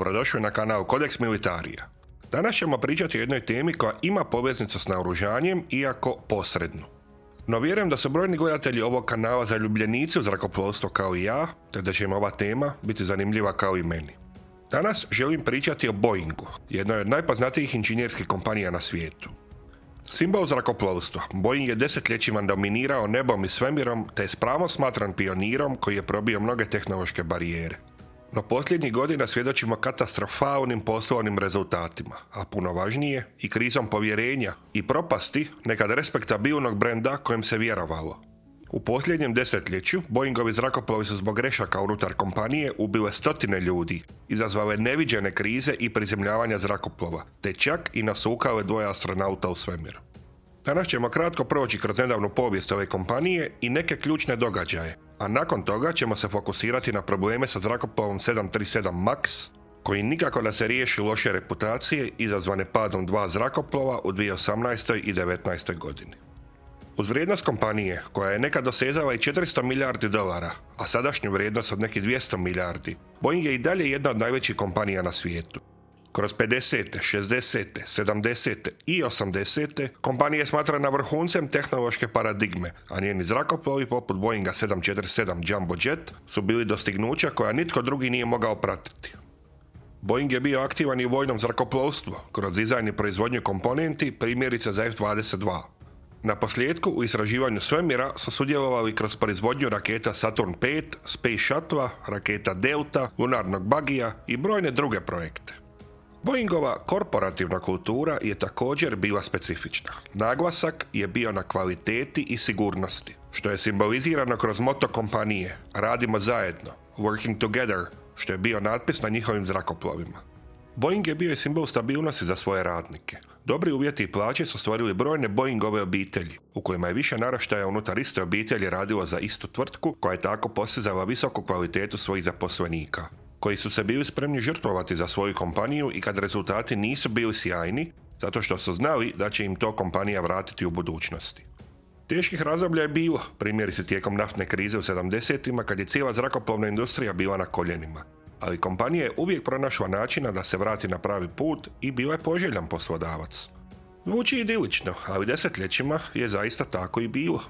dobrodošli na kanal Codex Militarija. Danas ćemo pričati o jednoj temi koja ima poveznicu s naoružanjem, iako posrednu. No vjerujem da su brojni gledatelji ovog kanala zaljubljenici u zrakoplovstvo kao i ja, te da će im ova tema biti zanimljiva kao i meni. Danas želim pričati o Boeingu, jednoj od najpoznatijih inženjerskih kompanija na svijetu. Simbol zrakoplovstva, Boeing je desetljećima dominirao nebom i svemirom, te je s pravom smatran pionirom koji je probio mnoge tehnološke barijere. No posljednjih godina svjedočimo katastrofalnim poslovnim rezultatima, a puno važnije i krizom povjerenja i propasti nekad respektabilnog brenda kojem se vjerovalo. U posljednjem desetljeću Boeingovi zrakoplovi su zbog grešaka unutar kompanije ubile stotine ljudi, izazvale neviđene krize i prizemljavanja zrakoplova, te čak i nasukale dvoje astronauta u svemiru. Danas ćemo kratko proći kroz nedavnu povijest ove kompanije i neke ključne događaje, a nakon toga ćemo se fokusirati na probleme sa zrakoplovom 737 MAX, koji nikako da se riješi loše reputacije izazvane padom dva zrakoplova u 2018. i 2019. godini. Uz vrijednost kompanije, koja je nekad dosezala i 400 milijardi dolara, a sadašnju vrijednost od nekih 200 milijardi, Boeing je i dalje jedna od najvećih kompanija na svijetu. Kroz 50., 60., 70. i 80. kompanija je smatrana vrhuncem tehnološke paradigme, a njeni zrakoplovi poput Boeinga 747 Jumbo Jet su bili dostignuća koja nitko drugi nije mogao pratiti. Boeing je bio aktivan i u vojnom zrakoplovstvu, kroz dizajn i proizvodnju komponenti, primjerice za F-22. Na posljedku u istraživanju svemira su sudjelovali kroz proizvodnju raketa Saturn V, Space Shuttle, raketa Delta, lunarnog bagija i brojne druge projekte. Boeingova korporativna kultura je također bila specifična. Naglasak je bio na kvaliteti i sigurnosti, što je simbolizirano kroz moto kompanije "Radimo zajedno", "Working together", što je bio natpis na njihovim zrakoplovima. Boeing je bio i simbol stabilnosti za svoje radnike. Dobri uvjeti i plaće su stvorili brojne Boeingove obitelji, u kojima je više naraštaja unutar iste obitelji radilo za istu tvrtku, koja je tako postizala visoku kvalitetu svojih zaposlenika, koji su se bili spremni žrtvovati za svoju kompaniju i kad rezultati nisu bili sjajni, zato što su znali da će im to kompanija vratiti u budućnosti. Teških razdoblja je bilo, primjerice tijekom naftne krize u 70-ima kad je cijela zrakoplovna industrija bila na koljenima, ali kompanija je uvijek pronašla načina da se vrati na pravi put i bila je poželjan poslodavac. Zvuči idilično, ali desetljećima je zaista tako i bilo.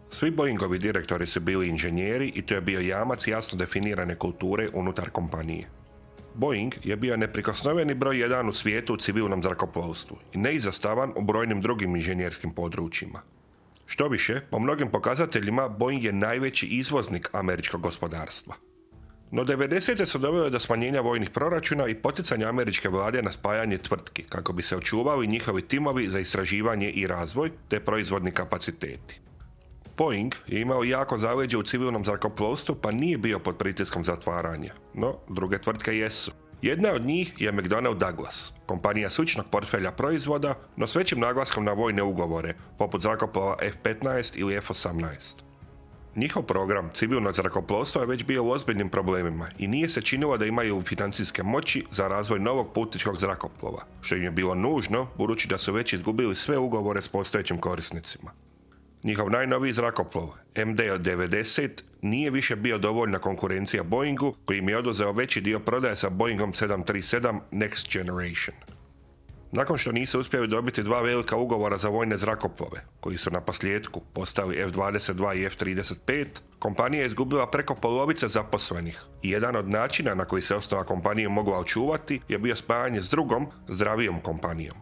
Svi Boeingovi direktori su bili inženjeri i to je bio jamac jasno definirane kulture unutar kompanije. Boeing je bio neprikosnoveni broj 1 u svijetu u civilnom zrakoplovstvu i neizostavan u brojnim drugim inženjerskim područjima. Štoviše, po mnogim pokazateljima Boeing je najveći izvoznik američkog gospodarstva. No 90. su dovele do smanjenja vojnih proračuna i poticanja američke vlade na spajanje tvrtki kako bi se očuvali njihovi timovi za istraživanje i razvoj te proizvodni kapaciteti. Boeing je imao jako zaleđe u civilnom zrakoplovstvu pa nije bio pod pritiskom zatvaranja, no druge tvrtke jesu. Jedna od njih je McDonnell Douglas, kompanija sličnog portfelja proizvoda, no s većim naglaskom na vojne ugovore, poput zrakoplova F-15 ili F-18. Njihov program civilnog zrakoplovstva je već bio u ozbiljnim problemima i nije se činilo da imaju financijske moći za razvoj novog putničkog zrakoplova, što im je bilo nužno budući da su već izgubili sve ugovore s postojećim korisnicima. Njihov najnoviji zrakoplov, MD-90, nije više bio dovoljna konkurencija Boeingu, koji im je oduzeo veći dio prodaje sa Boeingom 737 Next Generation. Nakon što nisu uspjeli dobiti dva velika ugovora za vojne zrakoplove, koji su na posljedku postali F-22 i F-35, kompanija je izgubila preko polovice zaposlenih i jedan od načina na koji se osnova kompanije mogla očuvati je bio spajanje s drugom, zdravijom kompanijom.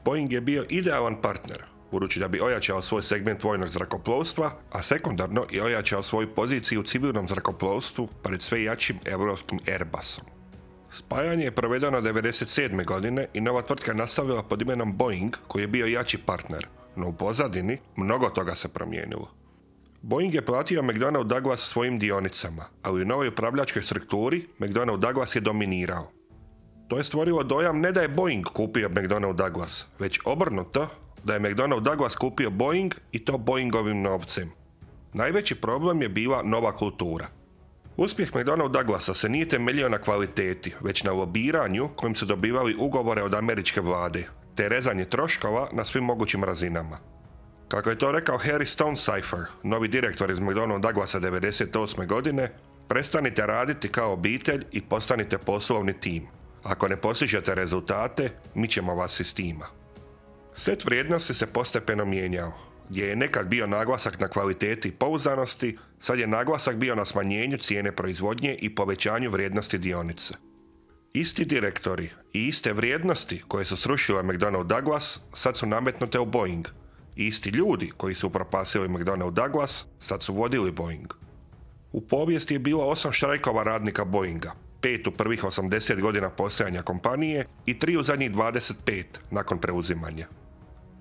Boeing je bio idealan partner, budući da bi ojačao svoj segment vojnog zrakoplovstva, a sekundarno i ojačao svoju poziciju u civilnom zrakoplovstvu pred sve jačim europskim Airbusom. Spajanje je provedeno 1997. godine i nova tvrtka nastavila pod imenom Boeing, koji je bio jači partner, no u pozadini mnogo toga se promijenilo. Boeing je platio McDonnell Douglas svojim dionicama, ali u novoj upravljačkoj strukturi McDonnell Douglas je dominirao. To je stvorilo dojam ne da je Boeing kupio McDonnell Douglas, već obrnuto, da je McDonnell Douglas kupio Boeing i to Boeingovim novcem. Najveći problem je bila nova kultura. Uspjeh McDonnell Douglasa se nije temeljio na kvaliteti, već na lobiranju kojim su dobivali ugovore od američke vlade, te rezanje troškova na svim mogućim razinama. Kako je to rekao Harry Stonecipher, novi direktor iz McDonnell Douglasa 1998. godine, prestanite raditi kao obitelj i postanite poslovni tim. Ako ne postižete rezultate, mi ćemo vas iz tima. Set vrijednosti se postepeno mijenjao. Gdje je nekad bio naglasak na kvaliteti i pouzdanosti, sad je naglasak bio na smanjenju cijene proizvodnje i povećanju vrijednosti dionice. Isti direktori i iste vrijednosti koje su srušile McDonnell Douglas sad su nametnute u Boeing. Isti ljudi koji su upropastili McDonnell Douglas sad su vodili Boeing. U povijesti je bilo 8 štrajkova radnika Boeinga, 5 u prvih 80 godina postojanja kompanije i 3 u zadnjih 25 nakon preuzimanja.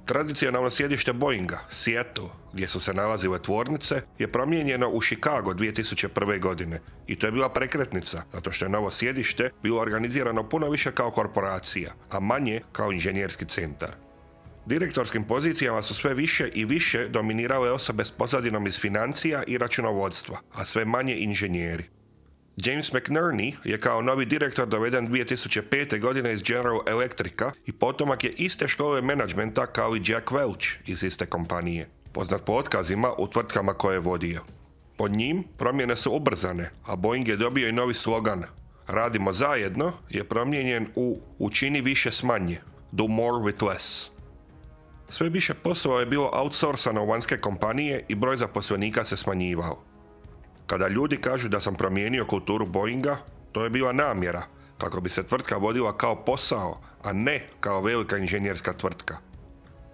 Tradicionalno sjedište Boeinga, Seattle, gdje su se nalazile tvornice, je promijenjeno u Chicago 2001. godine i to je bila prekretnica, zato što je novo sjedište bilo organizirano puno više kao korporacija, a manje kao inženjerski centar. Direktorskim pozicijama su sve više i više dominirale osobe s pozadinom iz financija i računovodstva, a sve manje inženjeri. James McNerney je kao novi direktor doveden 2005. godine iz General Electrica i potomak je iste škole menadžmenta kao i Jack Welch iz iste kompanije, poznat po otkazima u tvrtkama koje je vodio. Pod njim promjene su ubrzane, a Boeing je dobio i novi slogan "Radimo zajedno" je promijenjen u "Učini više s manje", "Do more with less". Sve više poslova je bilo outsourcano u vanjske kompanije i broj zaposlenika se smanjivao. Kada ljudi kažu da sam promijenio kulturu Boeinga, to je bila namjera, kako bi se tvrtka vodila kao posao, a ne kao velika inženjerska tvrtka,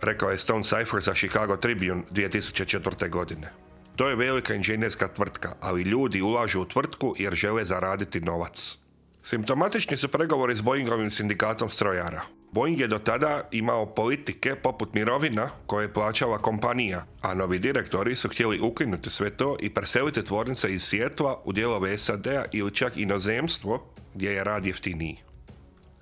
rekao je Stone Cipher za Chicago Tribune 2004. godine. To je velika inženjerska tvrtka, ali ljudi ulažu u tvrtku jer žele zaraditi novac. Simptomatični su pregovori s Boeingovim sindikatom strojara. Boeing je do tada imao politike poput mirovina koje je plaćala kompanija, a novi direktori su htjeli ukinuti sve to i preseliti tvornice iz Seattla u dijelove SAD-a ili čak inozemstvo gdje je rad jeftiniji.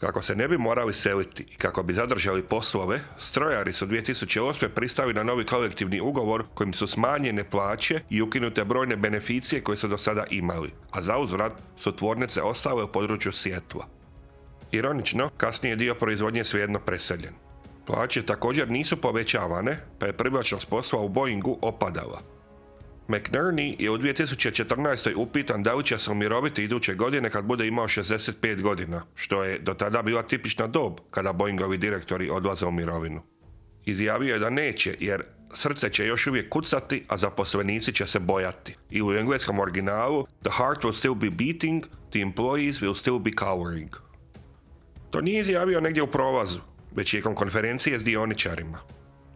Kako se ne bi morali seliti i kako bi zadržali poslove, strojari su 2008. pristali na novi kolektivni ugovor kojim su smanjene plaće i ukinute brojne beneficije koje su do sada imali, a zauzvrat su tvornice ostale u području Seattla. Ironično, kasnije je dio proizvodnje svejedno preseljen. Plaće također nisu povećavane, pa je privlačnost posla u Boeingu opadala. McNerney je u 2014. upitan da li će se umiroviti iduće godine kad bude imao 65 godina, što je do tada bila tipična dob kada Boeingovi direktori odlaze u mirovinu. Izjavio je da neće, jer srce će još uvijek kucati, a zaposlenici će se bojati. I u engleskom originalu, "The heart will still be beating, the employees will still be cowering." To nije izjavio negdje u prolazu, već tijekom konferencije s dioničarima.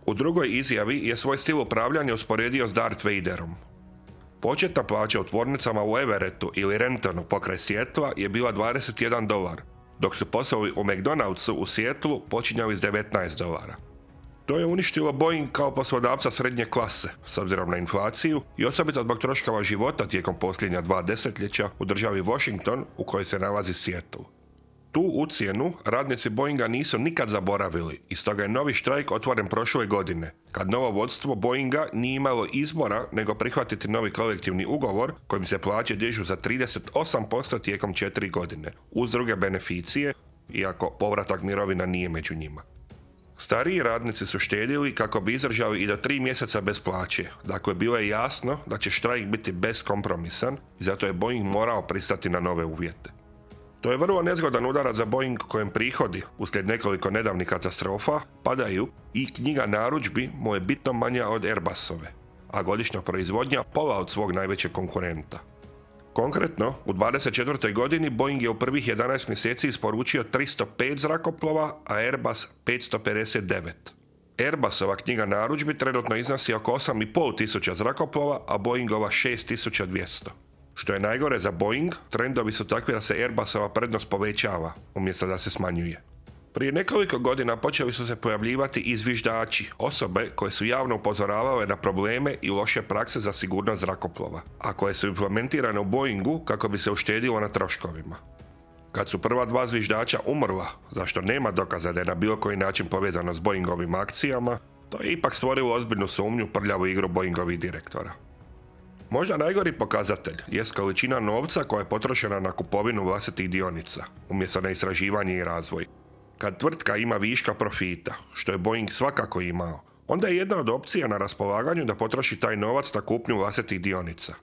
U drugoj izjavi je svoj stil upravljanja usporedio s Darth Vaderom. Početna plaća u tvornicama u Everettu ili Rentonu pokraj Seattla je bila $21, dok su poslovi u McDonald'su u Seattlu počinjali s $19. To je uništilo Boeing kao poslodavca srednje klase, s obzirom na inflaciju i osobito zbog troškova života tijekom posljednja 2 desetljeća u državi Washington u kojoj se nalazi Seattle. Tu ucjenu radnici Boeinga nisu nikad zaboravili i stoga je novi štrajk otvoren prošle godine, kad novo vodstvo Boeinga nije imalo izbora nego prihvatiti novi kolektivni ugovor kojim se plaće dižu za 38% tijekom 4 godine, uz druge beneficije, iako povratak mirovina nije među njima. Stariji radnici su štedili kako bi izdržali i do 3 mjeseca bez plaće, dakle bilo je jasno da će štrajk biti beskompromisan i zato je Boeing morao pristati na nove uvjete. To je vrlo nezgodan udarac za Boeing kojem prihodi, uslijed nekoliko nedavnih katastrofa, padaju i knjiga narudžbi mu je bitno manja od Airbusove, a godišnja proizvodnja pola od svog najvećeg konkurenta. Konkretno, u 2024. godini Boeing je u prvih 11 mjeseci isporučio 305 zrakoplova, a Airbus 559. Airbusova knjiga narudžbi trenutno iznosi oko 8.500 zrakoplova, a Boeingova 6.200. Što je najgore za Boeing, trendovi su takvi da se Airbusova prednost povećava, umjesto da se smanjuje. Prije nekoliko godina počeli su se pojavljivati i zviždači, osobe koje su javno upozoravale na probleme i loše prakse za sigurnost zrakoplova, a koje su implementirane u Boeingu kako bi se uštedilo na troškovima. Kad su prva 2 zviždača umrla, zašto nema dokaza da je na bilo koji način povezano s Boeingovim akcijama, to je ipak stvorilo ozbiljnu sumnju prljavu igru Boeingovih direktora. Možda najgori pokazatelj jest količina novca koja je potrošena na kupovinu vlastitih dionica, umjesto na istraživanje i razvoj. Kad tvrtka ima viška profita, što je Boeing svakako imao, onda je jedna od opcija na raspolaganju da potroši taj novac na kupnju vlastitih dionica.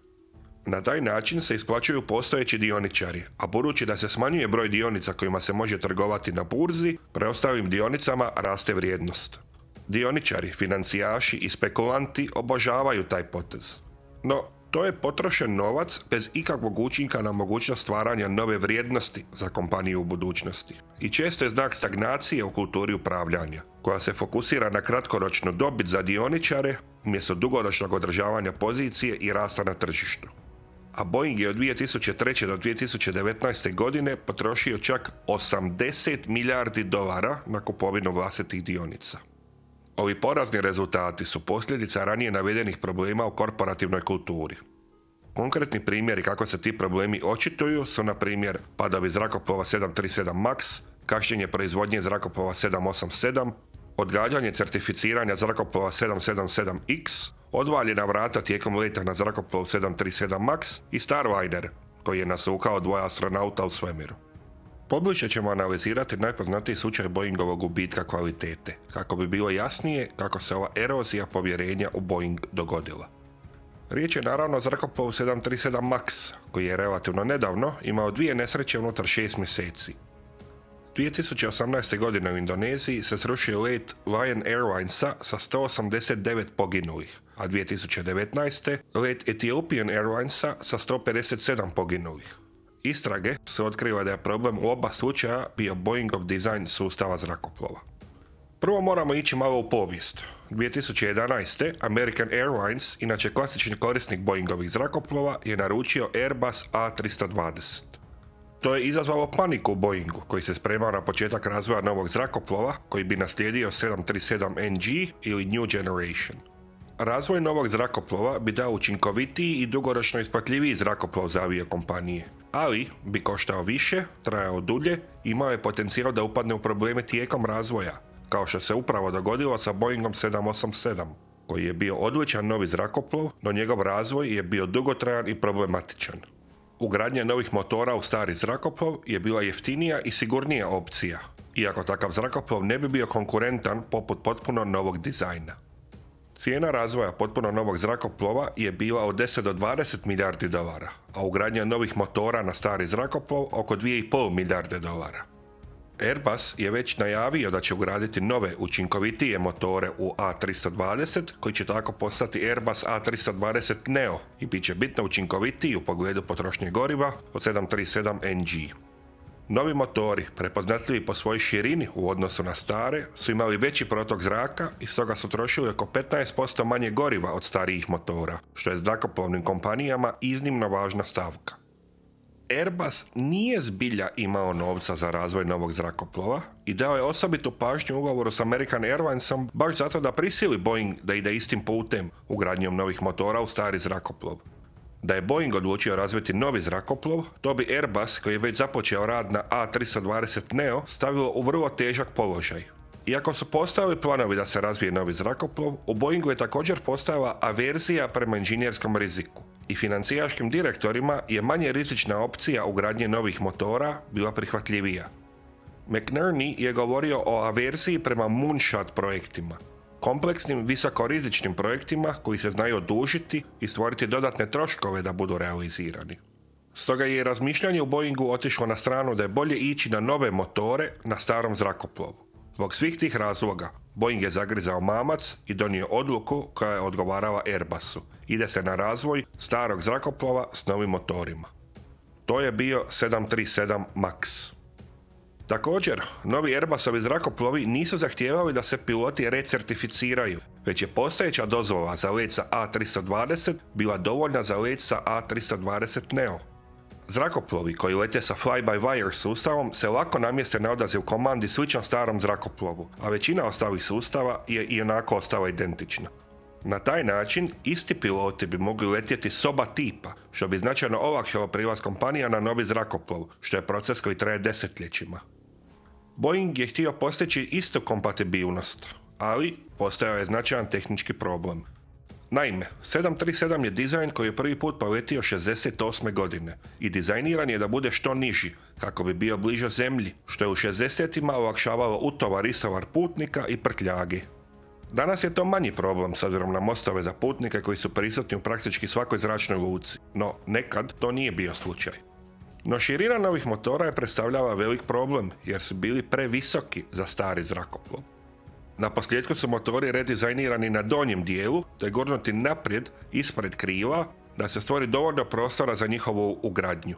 Na taj način se isplaćuju postojeći dioničari, a budući da se smanjuje broj dionica kojima se može trgovati na burzi, preostalim dionicama raste vrijednost. Dioničari, financijaši i spekulanti obožavaju taj potez. No, to je potrošen novac bez ikakvog učinka na mogućnost stvaranja nove vrijednosti za kompaniju u budućnosti. I često je znak stagnacije u kulturi upravljanja, koja se fokusira na kratkoročnu dobit za dioničare umjesto dugoročnog održavanja pozicije i rasta na tržištu. A Boeing je od 2003. do 2019. godine potrošio čak 80 milijardi dolara na kupovinu vlastitih dionica. Ovi porazni rezultati su posljedica ranije navedenih problema u korporativnoj kulturi. Konkretni primjeri kako se ti problemi očituju su, na primjer, padovi zrakoplova 737 MAX, kašnjenje proizvodnje zrakoplova 787, odgađanje certificiranja zrakoplova 777X, odvaljena vrata tijekom leta na zrakoplov 737 MAX i Starliner, koji je nasukao 2 astronauta u svemiru. Pobliže ćemo analizirati najpoznatiji slučaj Boeingovog gubitka kvalitete, kako bi bilo jasnije kako se ova erozija povjerenja u Boeing dogodila. Riječ je naravno o zrakoplovu 737 MAX, koji je relativno nedavno imao 2 nesreće unutar 6 mjeseci. 2018. godine u Indoneziji se srušio let Lion Airlinesa sa 189 poginulih, a 2019. let Ethiopian Airlinesa sa 157 poginulih. Istrage su otkrile da je problem u oba slučaja bio Boeingov dizajn sustava zrakoplova. Prvo moramo ići malo u povijest. 2011. American Airlines, inače klasični korisnik Boeingovih zrakoplova, je naručio Airbus A320. To je izazvalo paniku u Boeingu, koji se spremao na početak razvoja novog zrakoplova, koji bi naslijedio 737 NG ili New Generation. Razvoj novog zrakoplova bi dao učinkovitiji i dugoročno isplativiji zrakoplov za aviokompanije, ali bi koštao više, trajao dulje i imao je potencijal da upadne u probleme tijekom razvoja, kao što se upravo dogodilo sa Boeingom 787, koji je bio odličan novi zrakoplov, no njegov razvoj je bio dugotrajan i problematičan. Ugradnja novih motora u stari zrakoplov je bila jeftinija i sigurnija opcija, iako takav zrakoplov ne bi bio konkurentan poput potpuno novog dizajna. Cijena razvoja potpuno novog zrakoplova je bila od 10 do 20 milijardi dolara, a ugradnja novih motora na stari zrakoplov oko 2,5 milijarde dolara. Airbus je već najavio da će ugraditi nove, učinkovitije motore u A320, koji će tako postati Airbus A320 Neo i bit će bitno učinkovitiji u pogledu potrošnje goriva od 737 NG. Novi motori, prepoznatljivi po svojoj širini u odnosu na stare, su imali veći protok zraka i stoga su trošili oko 15% manje goriva od starijih motora, što je zrakoplovnim kompanijama iznimno važna stavka. Airbus nije zbilja imao novca za razvoj novog zrakoplova i dao je osobitu pažnju ugovoru s American Airlinesom baš zato da prisili Boeing da ide istim putem ugradnjom novih motora u stari zrakoplov. Da je Boeing odlučio razviti novi zrakoplov, to bi Airbus, koji je već započeo rad na A320 Neo, stavilo u vrlo težak položaj. Iako su postojali planovi da se razvije novi zrakoplov, u Boeingu je također postojala averzija prema inženjerskom riziku i financijaškim direktorima je manje rizična opcija ugradnje novih motora bila prihvatljivija. McNerney je govorio o averziji prema moonshot projektima, kompleksnim visokorizičnim projektima koji se znaju odužiti i stvoriti dodatne troškove da budu realizirani. Stoga je razmišljanje u Boeingu otišlo na stranu da je bolje ići na nove motore na starom zrakoplovu. Zbog svih tih razloga, Boeing je zagrizao mamac i donio odluku koja je odgovarala Airbusu. Ide se na razvoj starog zrakoplova s novim motorima. To je bio 737 MAX. Također, novi Airbusovi zrakoplovi nisu zahtijevali da se piloti recertificiraju, već je postojeća dozvola za let sa A320 bila dovoljna za let sa A320 Neo. Zrakoplovi koji lete sa fly-by-wire sustavom se lako namjeste na odaziv komandi sličan starom zrakoplovu, a većina ostalih sustava je ionako ostala identična. Na taj način, isti piloti bi mogli letjeti s oba tipa, što bi značajno olakšalo prilaz kompanija na novi zrakoplov, što je proces koji traje desetljećima. Boeing je htio postići istu kompatibilnost, ali postojao je značajan tehnički problem. Naime, 737 je dizajn koji je prvi put poletio 68. godine i dizajniran je da bude što niži, kako bi bio bliže zemlji, što je u 60-ima olakšavalo utovar i istovar putnika i prtljagi. Danas je to manji problem s obzirom na mostove za putnike koji su prisutni u praktički svakoj zračnoj luci, no nekad to nije bio slučaj. No širina novih motora je predstavljala velik problem jer su bili previsoki za stari zrakoplov. Na posljedku su motori redizajnirani na donjem dijelu, te gurnuti naprijed ispred krila da se stvori dovoljno prostora za njihovu ugradnju.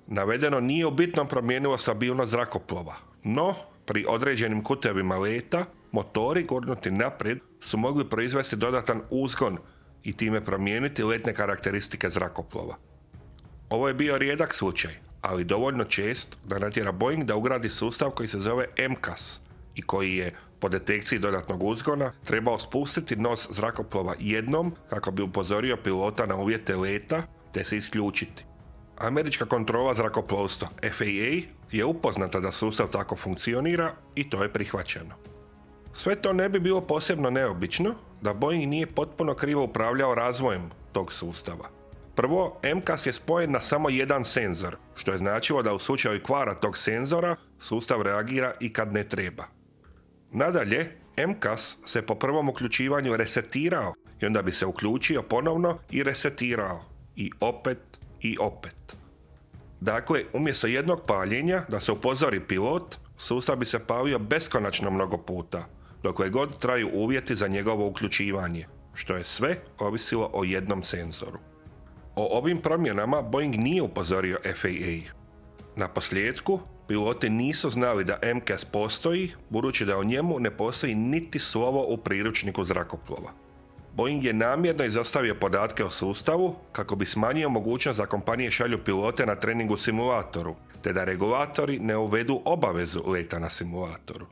Navedeno nije u bitnom promijenilo stabilnost zrakoplova, no pri određenim kutevima leta motori gurnuti naprijed su mogli proizvesti dodatan uzgon i time promijeniti letne karakteristike zrakoplova. Ovo je bio rijedak slučaj, ali dovoljno čest da natjera Boeing da ugradi sustav koji se zove MCAS i koji je po detekciji dodatnog uzgona trebao spustiti nos zrakoplova jednom kako bi upozorio pilota na uvjete leta te se isključiti. Američka kontrola zrakoplovstva FAA je upoznata da sustav tako funkcionira i to je prihvaćeno. Sve to ne bi bilo posebno neobično da Boeing nije potpuno krivo upravljao razvojem tog sustava. Prvo, MCAS je spojen na samo jedan senzor, što je značilo da u slučaju kvara tog senzora sustav reagira i kad ne treba. Nadalje, MCAS se po prvom uključivanju resetirao i onda bi se uključio ponovno i resetirao. I opet. Dakle, umjesto jednog paljenja da se upozori pilot, sustav bi se palio beskonačno mnogo puta, dokle god traju uvjeti za njegovo uključivanje, što je sve ovisilo o jednom senzoru. O ovim promjenama Boeing nije upozorio FAA. Na posljedku, piloti nisu znali da MCAS postoji, budući da o njemu ne postoji niti slovo u priručniku zrakoplova. Boeing je namjerno izostavio podatke o sustavu kako bi smanjio mogućnost da kompanije šalju pilote na trening u simulatoru, te da regulatori ne uvedu obavezu leta na simulatoru.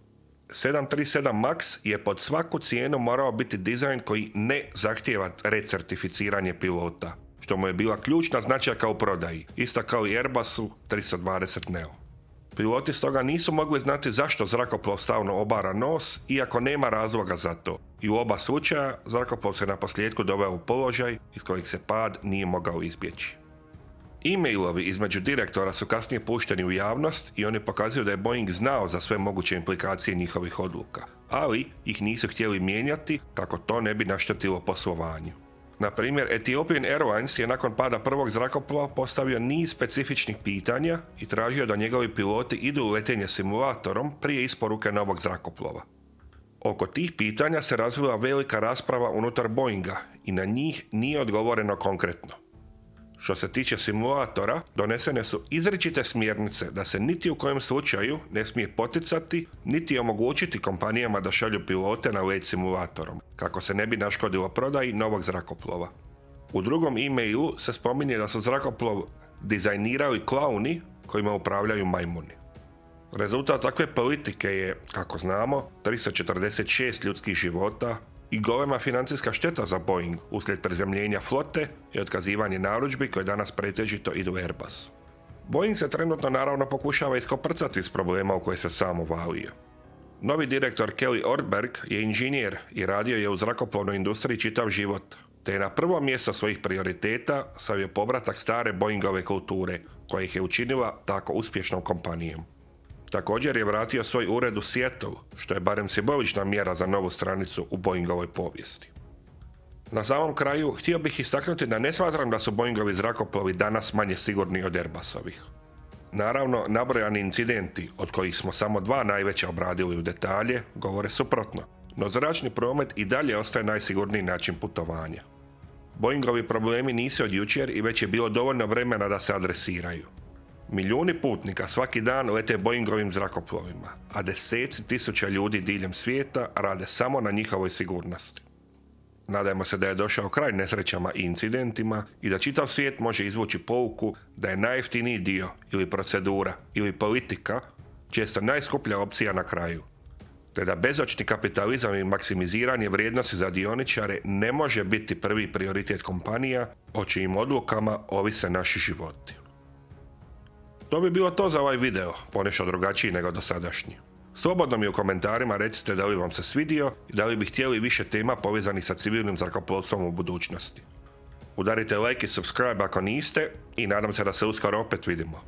737 MAX je pod svaku cijenu morao biti dizajn koji ne zahtijeva recertificiranje pilota, što mu je bila ključna značajka u prodaji, ista kao i Airbusu 320 Neo. Piloti stoga nisu mogli znati zašto zrakoplov stalno obara nos, iako nema razloga za to. I u oba slučaja zrakoplov se na posljedku doveo u položaj iz kojeg se pad nije mogao izbjeći. E-mailovi između direktora su kasnije pušteni u javnost i oni pokazuju da je Boeing znao za sve moguće implikacije njihovih odluka, ali ih nisu htjeli mijenjati kako to ne bi naštetilo poslovanju. Na primjer, Ethiopian Airlines je nakon pada prvog zrakoplova postavio niz specifičnih pitanja i tražio da njegovi piloti idu u letenje simulatorom prije isporuke novog zrakoplova. Oko tih pitanja se razvila velika rasprava unutar Boeinga i na njih nije odgovoreno konkretno. Što se tiče simulatora, donesene su izričite smjernice da se niti u kojem slučaju ne smije poticati niti omogućiti kompanijama da šalju pilote na let simulatorom, kako se ne bi naškodilo prodaji novog zrakoplova. U drugom e-mailu se spominje da su zrakoplov dizajnirali klauni kojima upravljaju majmuni. Rezultat takve politike je, kako znamo, 346 ljudskih života i golema financijska šteta za Boeing uslijed prezemljenja flote i otkazivanje narudžbi koje danas pretežito idu u Airbus. Boeing se trenutno naravno pokušava iskoprcati iz problema u koje se sam uvalio. Novi direktor Kelly Ortberg je inženjer i radio je u zrakoplovnoj industriji čitav život, te je na prvo mjesto svojih prioriteta stavio povratak stare Boeingove kulture, koja ih je učinila tako uspješnom kompanijom. Također je vratio svoj ured u Seattle, što je barem simbolična mjera za novu stranicu u Boeingovoj povijesti. Na samom kraju, htio bih istaknuti da ne smatram da su Boeingovi zrakoplovi danas manje sigurni od Airbusovih. Naravno, nabrojani incidenti, od kojih smo samo 2 najveća obradili u detalje, govore suprotno, no zračni promet i dalje ostaje najsigurniji način putovanja. Boeingovi problemi nisu od jučer i već je bilo dovoljno vremena da se adresiraju. Milijuni putnika svaki dan lete Boeingovim zrakoplovima, a deseci tisuća ljudi diljem svijeta rade samo na njihovoj sigurnosti. Nadajmo se da je došao kraj nesrećama i incidentima i da čitav svijet može izvući pouku da je najjeftiniji dio ili procedura ili politika često najskuplja opcija na kraju, te da bezočni kapitalizam i maksimiziranje vrijednosti za dioničare ne može biti prvi prioritet kompanija o čijim odlukama ovise naši životi. To bi bilo to za ovaj video, ponešto drugačiji nego dosadašnji. Slobodno mi u komentarima recite da li vam se svidio i da li bi htjeli više tema povezanih sa civilnim zrakoplovstvom u budućnosti. Udarite like i subscribe ako niste i nadam se da se uskoro opet vidimo.